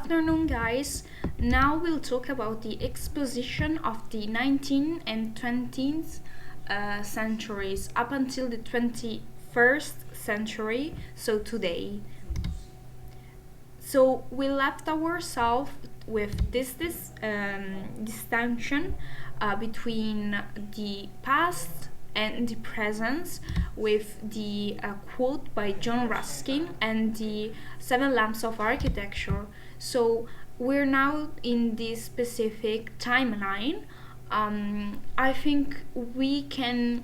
afternoon, guys. Now we'll talk about the exposition of the 19th and 20th centuries up until the 21st century, so today. So we left ourselves with this distinction between the past and the present, with the quote by John Ruskin and the Seven Lamps of Architecture. So we're now in this specific timeline. I think we can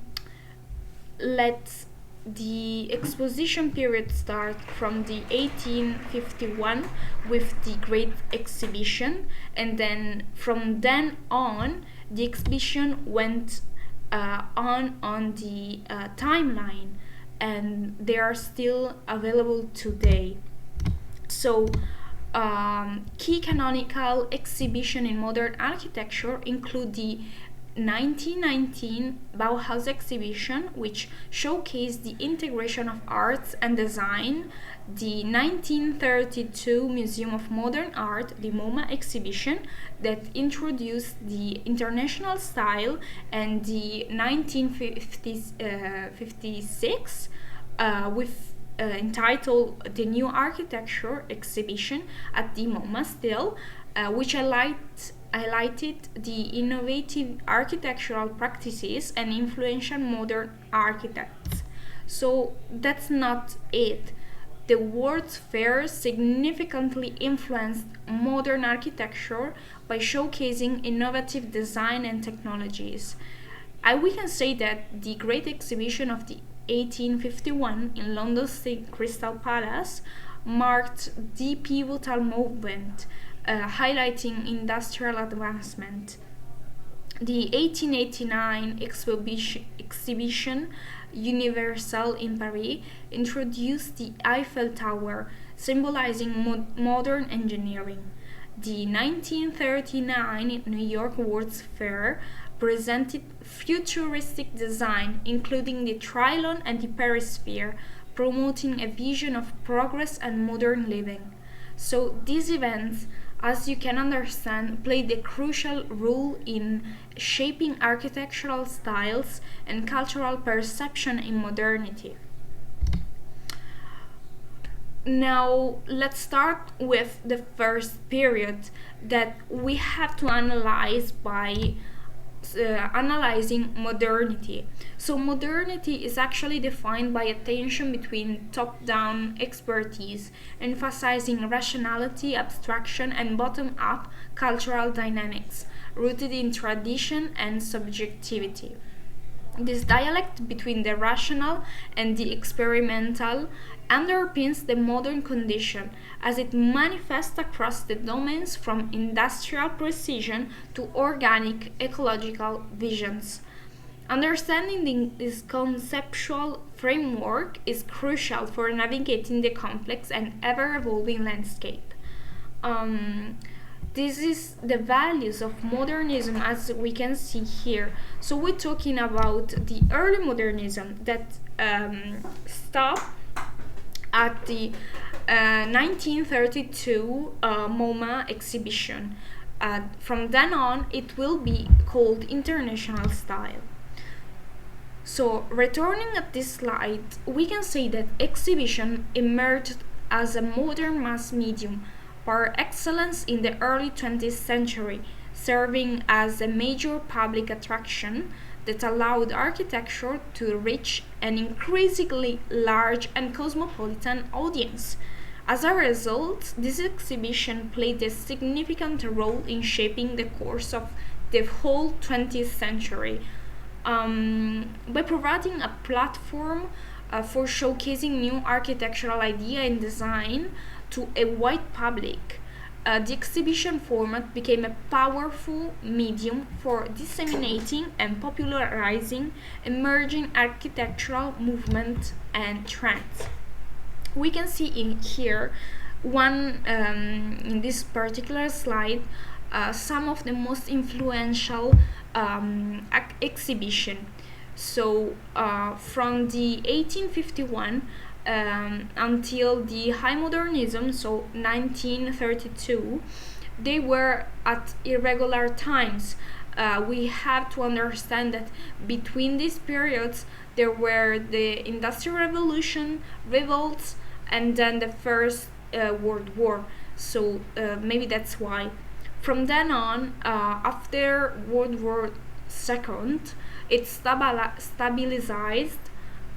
let the exposition period start from the 1851 with the Great Exhibition, and then from then on the exhibition went on the timeline, and they are still available today. So key canonical exhibition in modern architecture include the 1919 Bauhaus exhibition, which showcased the integration of arts and design, the 1932 Museum of Modern Art, the MoMA exhibition, that introduced the international style, and the 1956 with entitled The New Architecture exhibition at the MoMA still, which highlighted the innovative architectural practices and influential modern architects. So that's not it. The World's Fair significantly influenced modern architecture by showcasing innovative design and technologies. We can say that the Great Exhibition of the 1851 in London's Crystal Palace marked the pivotal movement, highlighting industrial advancement. The 1889 exhibition Universal in Paris introduced the Eiffel Tower, symbolizing modern engineering. The 1939 New York World's Fair presented futuristic design, including the Trilon and the Perisphere, promoting a vision of progress and modern living. So these events, as you can understand, played a crucial role in shaping architectural styles and cultural perception in modernity. Now let's start with the first period that we have to analyze by analyzing modernity. So modernity is actually defined by a tension between top-down expertise, emphasizing rationality, abstraction, and bottom-up cultural dynamics rooted in tradition and subjectivity. This dialect between the rational and the experimental underpins the modern condition, as it manifests across the domains from industrial precision to organic ecological visions. Understanding this conceptual framework is crucial for navigating the complex and ever-evolving landscape. This is the values of modernism, as we can see here. So we're talking about the early modernism that stopped at the 1932 MoMA exhibition. From then on, it will be called international style. So returning at this slide, we can say that exhibition emerged as a modern mass medium par excellence in the early 20th century, serving as a major public attraction that allowed architecture to reach an increasingly large and cosmopolitan audience. As a result, this exhibition played a significant role in shaping the course of the whole 20th century, by providing a platform for showcasing new architectural idea and design to a wide public. The exhibition format became a powerful medium for disseminating and popularizing emerging architectural movements and trends. We can see in here in this particular slide, some of the most influential exhibition. So from the 1851 until the High Modernism, so 1932, they were at irregular times. We have to understand that between these periods there were the Industrial Revolution, revolts, and then the First World War. So maybe that's why. From then on, after World War II, it stabilized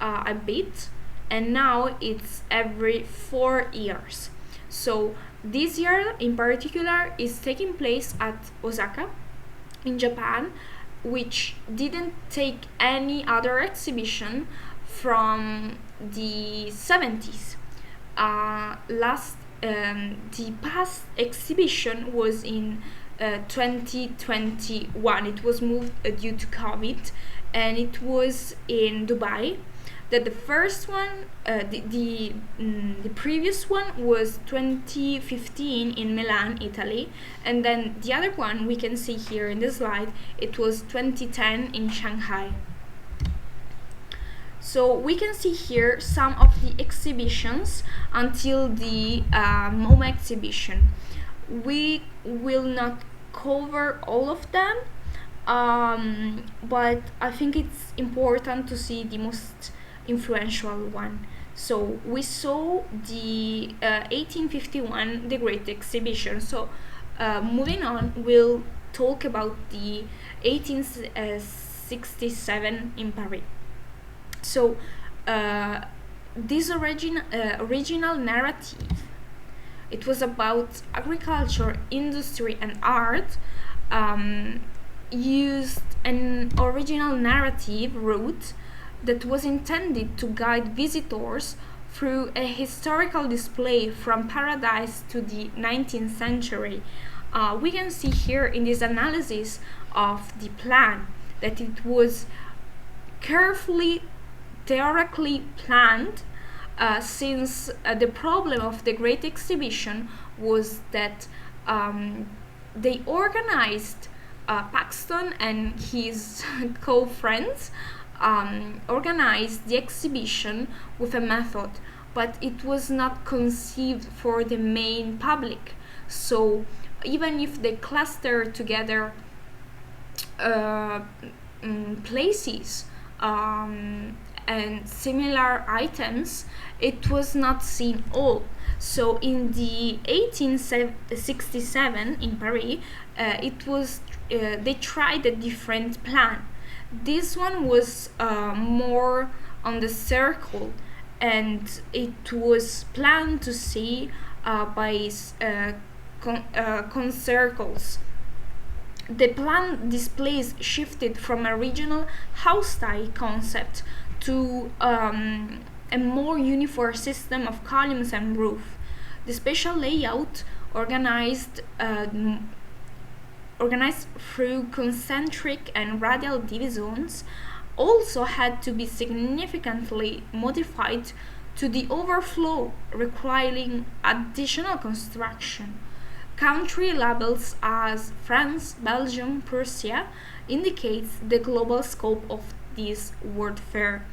a bit, and now it's every 4 years. So this year in particular is taking place at Osaka in Japan, which didn't take any other exhibition from the 70s. The past exhibition was in 2021. It was moved due to COVID, and it was in Dubai. That the first one, the previous one was 2015 in Milan, Italy, and then the other one we can see here in the slide, it was 2010 in Shanghai. So we can see here some of the exhibitions until the MoMA exhibition. We will not cover all of them, but I think it's important to see the most influential one. So we saw the 1851, the Great Exhibition. So moving on, we'll talk about the 1867 in Paris. So this original narrative, it was about agriculture, industry, and art. Used an original narrative route that was intended to guide visitors through a historical display from paradise to the 19th century. We can see here in this analysis of the plan that it was carefully theoretically planned, since the problem of the Great Exhibition was that they organized Paxton and his co-friends organized the exhibition with a method, but it was not conceived for the main public. So even if they clustered together places and similar items, it was not seen all. So in the 1867 in Paris, they tried a different plan. This one was more on the circle, and it was planned to see by concircles. The plan displays shifted from a regional house-style concept to a more uniform system of columns and roof. The spatial layout organized through concentric and radial divisions also had to be significantly modified to the overflow, requiring additional construction. Country labels as France, Belgium, Prussia indicates the global scope of this World Fair.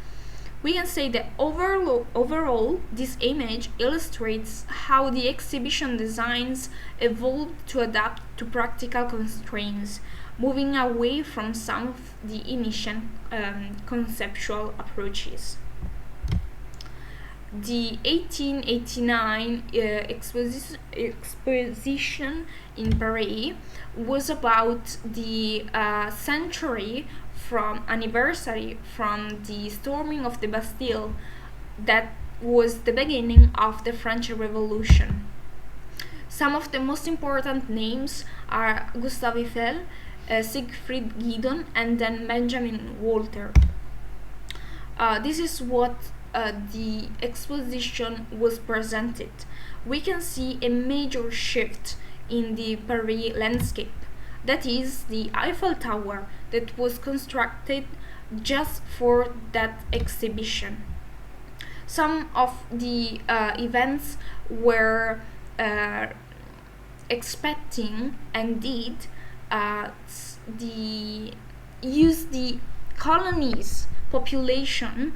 We can say that overall, this image illustrates how the exhibition designs evolved to adapt to practical constraints, moving away from some of the initial conceptual approaches. The 1889 exposition in Paris was about the century from anniversary from the storming of the Bastille. That was the beginning of the French Revolution. Some of the most important names are Gustave Eiffel, Siegfried Giedon, and then Benjamin Walter. This is what the exposition was presented. We can see a major shift in the Paris landscape. That is the Eiffel Tower that was constructed just for that exhibition. Some of the events were expecting and did use the colonies population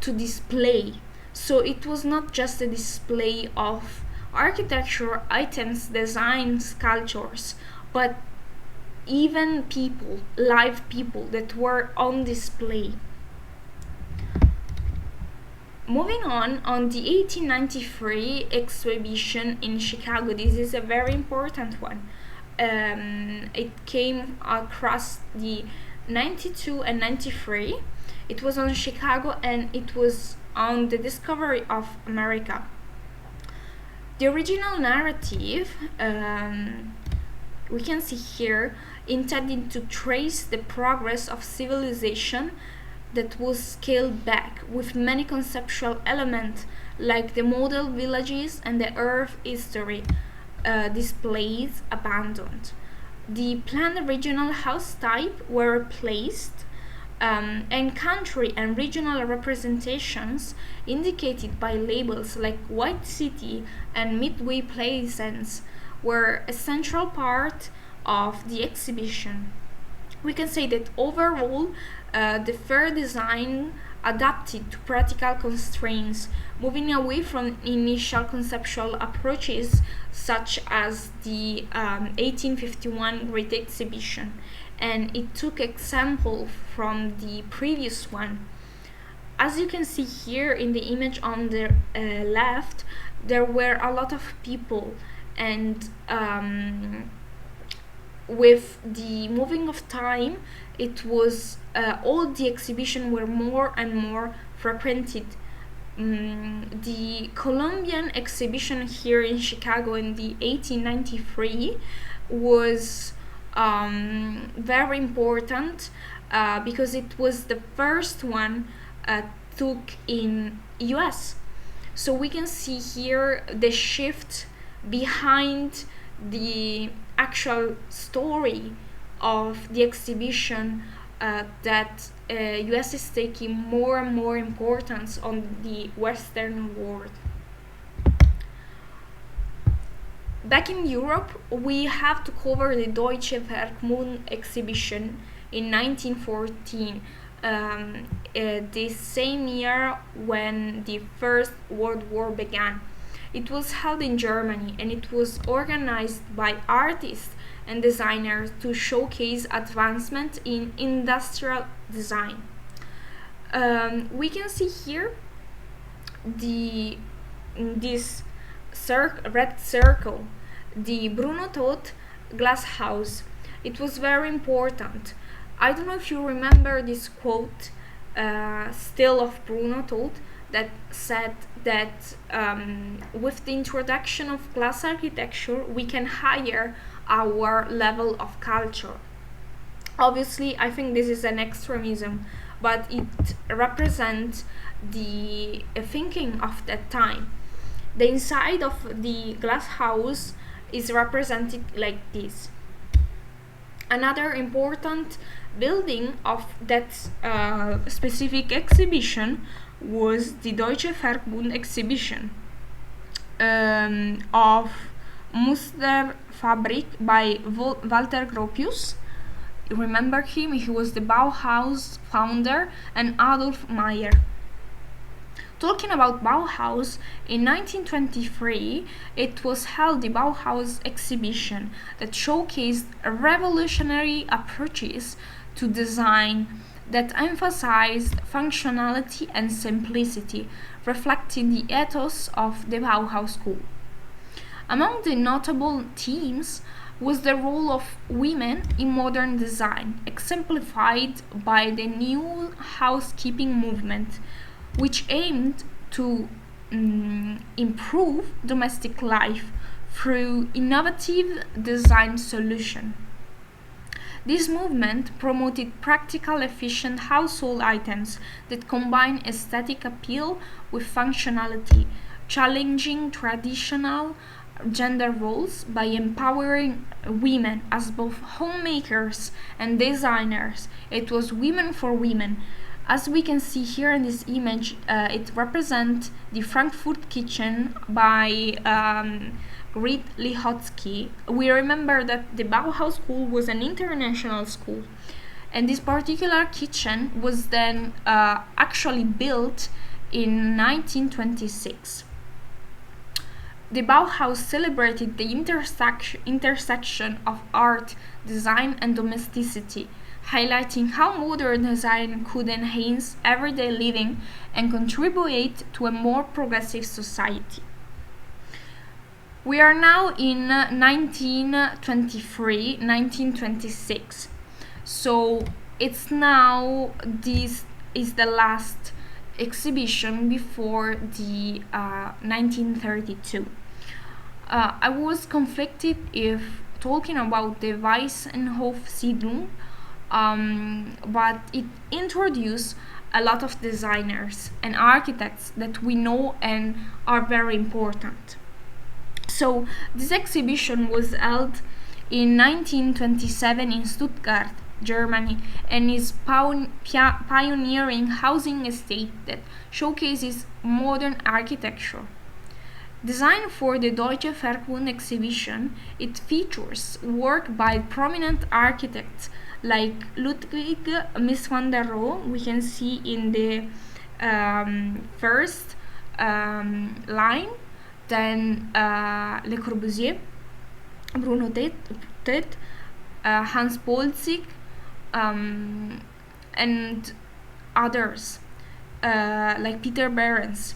to display. So it was not just a display of architecture items, designs, sculptures, but even people, live people that were on display. Moving on the 1893 exhibition in Chicago, this is a very important one. It came across the 92 and 93. It was on Chicago and it was on the discovery of America. The original narrative, we can see here, intended to trace the progress of civilization that was scaled back with many conceptual elements like the model villages and the earth history displays abandoned. The planned regional house type were replaced, and country and regional representations indicated by labels like White City and Midway Plaisance were a central part of the exhibition. We can say that overall the fair design adapted to practical constraints, moving away from initial conceptual approaches such as the 1851 Great Exhibition, and it took example from the previous one. As you can see here in the image on the left, there were a lot of people, and with the moving of time, it was all the exhibition were more and more frequented. The Columbian exhibition here in Chicago in the 1893 was very important because it was the first one took in US. So we can see here the shift behind the actual story of the exhibition, that US is taking more and more importance on the Western world. Back in Europe, we have to cover the Deutsche Werkbund exhibition in 1914, the same year when the First World War began. It was held in Germany and it was organized by artists and designers to showcase advancement in industrial design. We can see here this red circle, the Bruno Todt glass house. It was very important. I don't know if you remember this quote still of Bruno Todt that said that with the introduction of glass architecture we can higher our level of culture. Obviously, I think this is an extremism, but it represents the thinking of that time. The inside of the glass house is represented like this. Another important building of that specific exhibition was the Deutsche Werkbund exhibition of Musterfabrik by Walter Gropius. Remember him? He was the Bauhaus founder, and Adolf Meyer. Talking about Bauhaus, in 1923 it was held the Bauhaus exhibition that showcased revolutionary approaches to design that emphasized functionality and simplicity, reflecting the ethos of the Bauhaus school. Among the notable themes was the role of women in modern design, exemplified by the new housekeeping movement, which aimed to improve domestic life through innovative design solutions. This movement promoted practical, efficient household items that combine aesthetic appeal with functionality, challenging traditional gender roles by empowering women as both homemakers and designers. It was women for women. As we can see here in this image, it represents the Frankfurt kitchen by Grit Lihotzky. We remember that the Bauhaus school was an international school, and this particular kitchen was then actually built in 1926. The Bauhaus celebrated the intersection of art, design, and domesticity, highlighting how modern design could enhance everyday living and contribute to a more progressive society. We are now in 1923, 1926. So it's now, this is the last exhibition before the 1932. I was conflicted if talking about the Weissenhof-Siedlung, but it introduced a lot of designers and architects that we know and are very important. So this exhibition was held in 1927 in Stuttgart, Germany, and is pioneering housing estate that showcases modern architecture. Designed for the Deutsche Werkbund exhibition, it features work by prominent architects like Ludwig Mies van der Rohe, we can see in the first line, then Le Corbusier, Bruno Tet, Hans Bolzig, and others like Peter Behrens.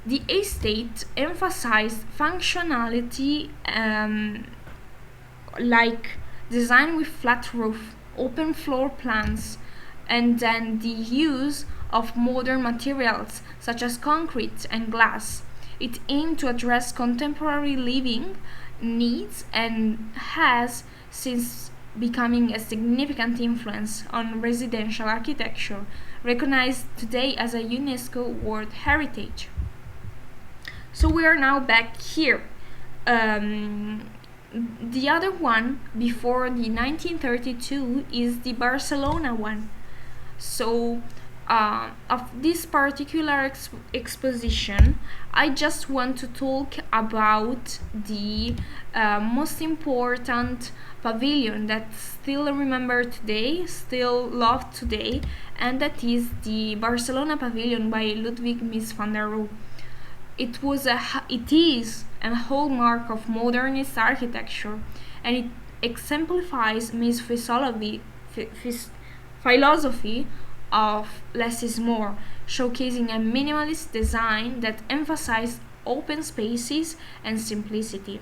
The estate emphasized functionality, like design with flat roof, open floor plans, and then the use of modern materials such as concrete and glass. It aimed to address contemporary living needs and has since becoming a significant influence on residential architecture, recognized today as a UNESCO World Heritage. So we are now back here. The other one before the 1932 is the Barcelona one. So of this particular exposition, I just want to talk about the most important pavilion that still remembered today, still loved today, and that is the Barcelona pavilion by Ludwig Mies van der Rohe. It is a hallmark of modernist architecture, and it exemplifies Mies' philosophy of less is more, showcasing a minimalist design that emphasized open spaces and simplicity.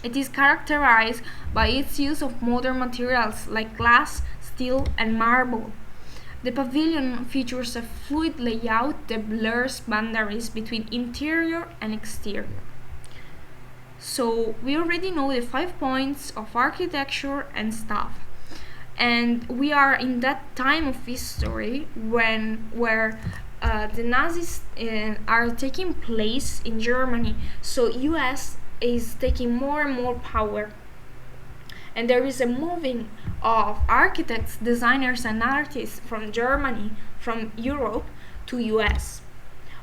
It is characterized by its use of modern materials like glass, steel, and marble. The pavilion features a fluid layout that blurs boundaries between interior and exterior. So we already know the 5 points of architecture and stuff. And we are in that time of history where the Nazis are taking place in Germany. So US is taking more and more power. And there is a moving of architects, designers, and artists from Germany, from Europe to US.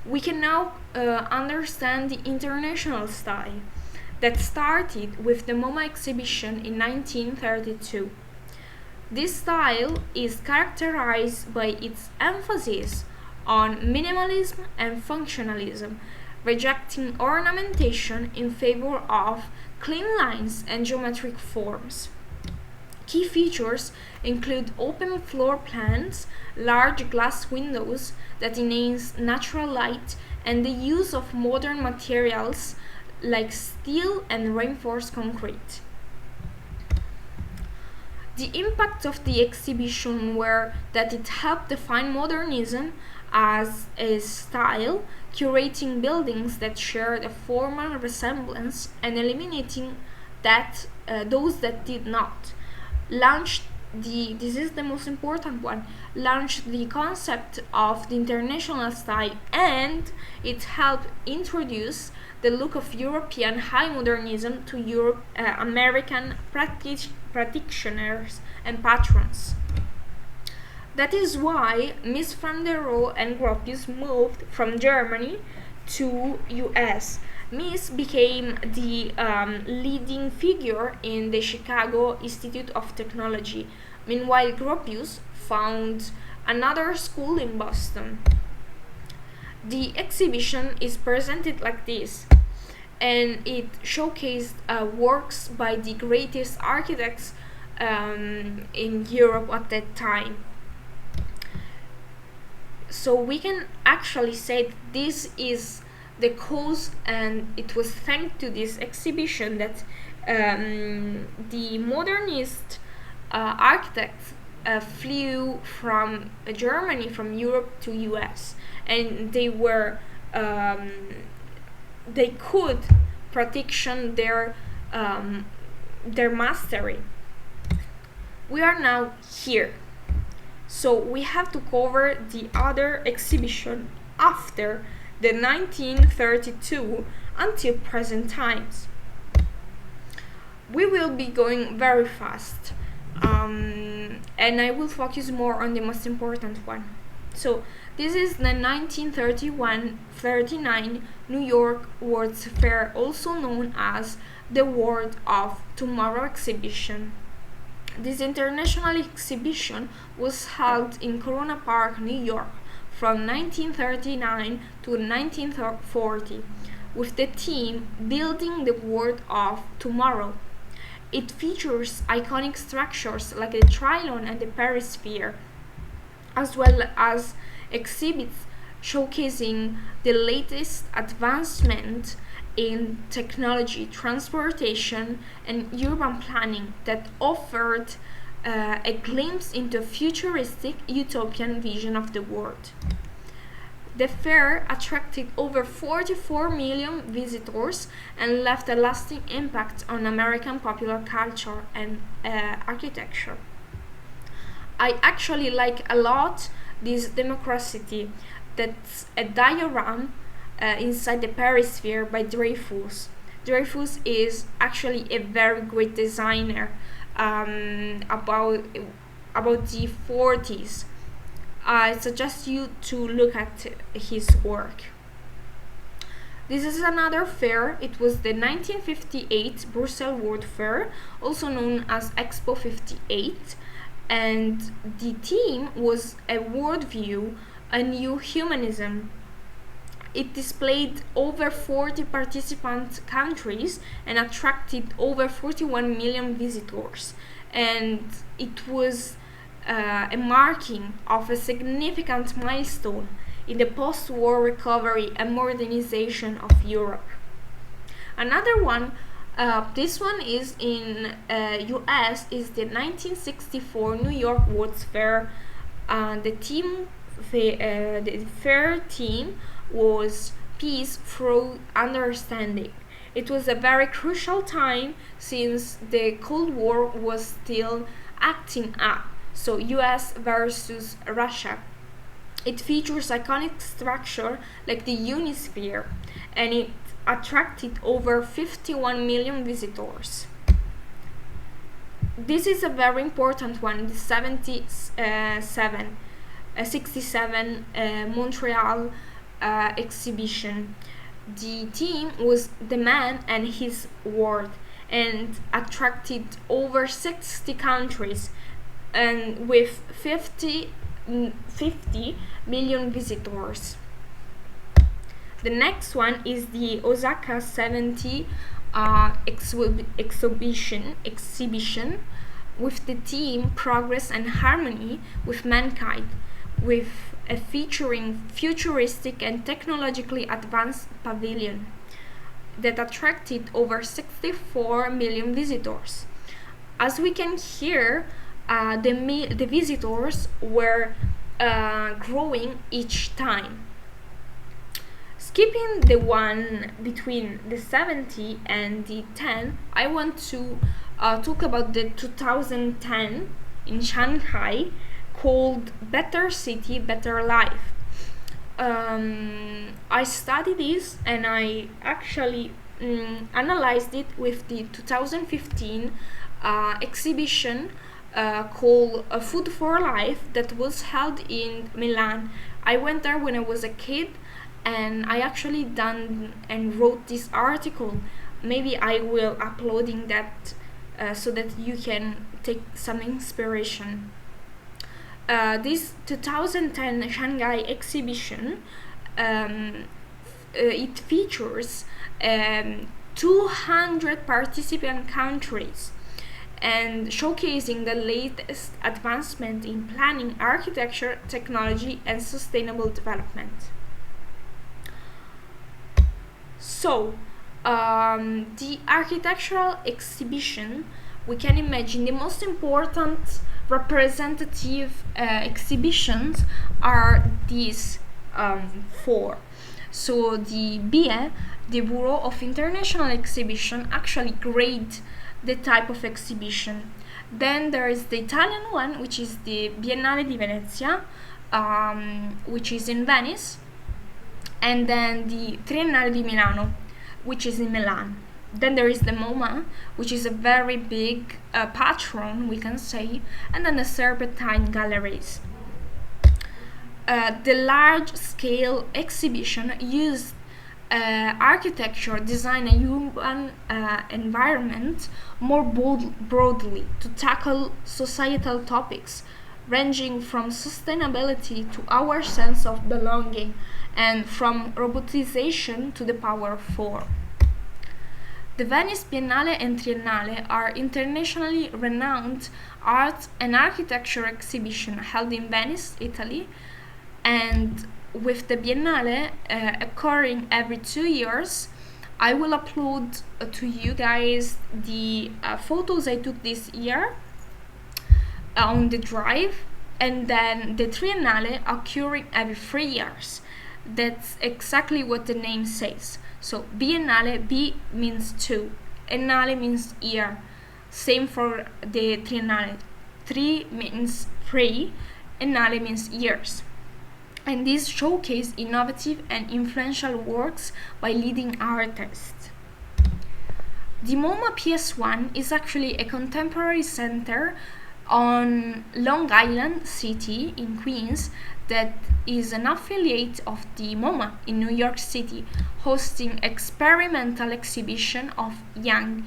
We can now understand the international style that started with the MoMA exhibition in 1932. This style is characterized by its emphasis on minimalism and functionalism, rejecting ornamentation in favor of clean lines and geometric forms. Key features include open floor plans, large glass windows that enhance natural light, and the use of modern materials like steel and reinforced concrete. The impact of the exhibition were that it helped define modernism as a style, curating buildings that shared a formal resemblance and eliminating those that did not. This is the most important one, launched the concept of the international style, and it helped introduce the look of European high modernism to American practitioners and patrons. That is why Mies van der Rohe and Gropius moved from Germany to US. Mies became the leading figure in the Chicago Institute of Technology. Meanwhile, Gropius found another school in Boston. The exhibition is presented like this, and it showcased works by the greatest architects in Europe at that time. So we can actually say that this is the cause, and it was thanks to this exhibition that the modernist architects flew from Germany, from Europe to US, and they could prediction their mastery. We are now here, so we have to cover the other exhibition after the 1932 until present times. We will be going very fast, and I will focus more on the most important one. So this is the 1931-39 New York World's Fair, also known as the World of Tomorrow exhibition. This international exhibition was held in Corona Park, New York, from 1939 to 1940, with the theme Building the World of Tomorrow. It features iconic structures like the Trilon and the Perisphere, as well as exhibits showcasing the latest advancement in technology, transportation, and urban planning that offered a glimpse into a futuristic utopian vision of the world. The fair attracted over 44 million visitors and left a lasting impact on American popular culture and architecture. I actually like a lot this democracy. That's a diagram inside the Perisphere by Dreyfus. Dreyfus is actually a very great designer about the 40s. I suggest you to look at his work. This is another fair. It was the 1958 Brussels World Fair, also known as Expo 58, and the theme was a worldview, a new humanism. It displayed over 40 participant countries and attracted over 41 million visitors, and it was a marking of a significant milestone in the post-war recovery and modernization of Europe. Another one, this one is in US, is the 1964 New York World's Fair. The fair theme was peace through understanding. It was a very crucial time since the Cold War was still acting up. So US versus Russia. It features iconic structure like the Unisphere, and it attracted over 51 million visitors. This is a very important one, the 67 Montreal exhibition. The theme was the man and his world, and attracted over 60 countries, and with 50 million visitors. The next one is the Osaka 70 exhibition with the theme Progress and Harmony with Mankind, with a featuring futuristic and technologically advanced pavilion that attracted over 64 million visitors. As we can hear, the visitors were growing each time. Skipping the one between the 70 and the 10, I want to talk about the 2010 in Shanghai, called Better City, Better Life. I studied this, and I actually analyzed it with the 2015 exhibition called Food for Life that was held in Milan. I went there when I was a kid, and I actually done and wrote this article. Maybe I will uploading that so that you can take some inspiration. This 2010 Shanghai exhibition it features 200 participant countries and showcasing the latest advancement in planning, architecture, technology, and sustainable development. So, the architectural exhibition, we can imagine the most important representative exhibitions are these four. So the BIE, the Bureau of International Exhibition, actually grade the type of exhibition. Then there is the Italian one, which is the Biennale di Venezia, which is in Venice, and then the Triennale di Milano, which is in Milan. Then there is the MoMA, which is a very big patron, we can say, and then the Serpentine Galleries. The large-scale exhibition used architecture, design, and urban environment more broadly to tackle societal topics ranging from sustainability to our sense of belonging and from robotization to the power of form. The Venice Biennale and Triennale are internationally renowned art and architecture exhibitions held in Venice, Italy, and with the Biennale occurring every 2 years, I will upload to you guys the photos I took this year on the drive, and then the Triennale occurring every 3 years. That's exactly what the name says. So Biennale, B means 2, Ennale means year. Same for the Triennale. 3 means 3, Ennale means years. And these showcase innovative and influential works by leading artists. The MoMA PS1 is actually a contemporary center on Long Island City in Queens that is an affiliate of the MoMA in New York City, hosting experimental exhibition of young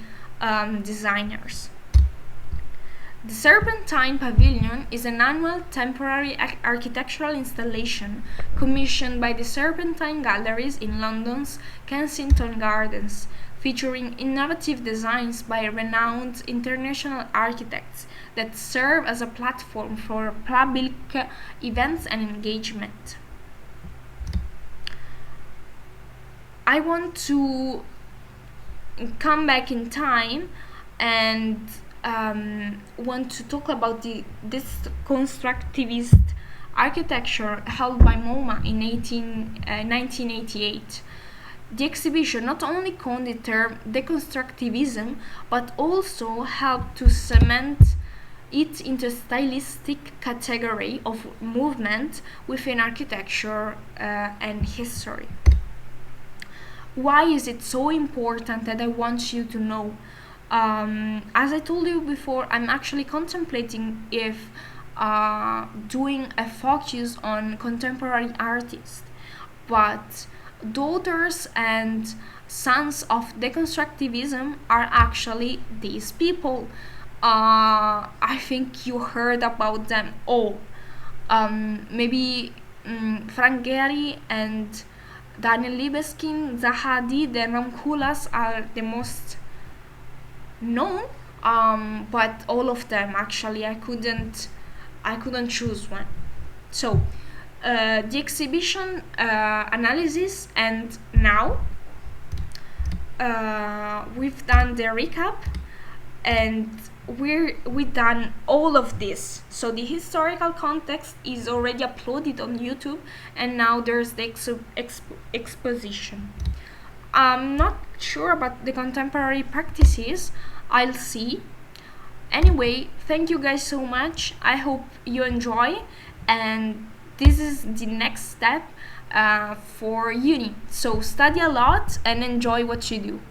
designers. The Serpentine Pavilion is an annual temporary architectural installation commissioned by the Serpentine Galleries in London's Kensington Gardens, featuring innovative designs by renowned international architects that serve as a platform for public events and engagement. I want to come back in time and want to talk about this constructivist architecture held by MoMA in 1988. The exhibition not only coined the term deconstructivism, but also helped to cement it into a stylistic category of movement within architecture and history. Why is it so important that I want you to know? As I told you before, I'm actually contemplating if doing a focus on contemporary artists, but daughters and sons of deconstructivism are actually these people. I think you heard about them all. Maybe Frank Gehry and Daniel Libeskind, Zaha Hadid, and Ramkulas are the most known, but all of them actually I couldn't choose one. So the exhibition analysis, and now we've done the recap and we've done all of this. So the historical context is already uploaded on YouTube, and now there's the exposition. I'm not sure about the contemporary practices. I'll see. Anyway, thank you guys so much. I hope you enjoy, and this is the next step for uni. So study a lot and enjoy what you do.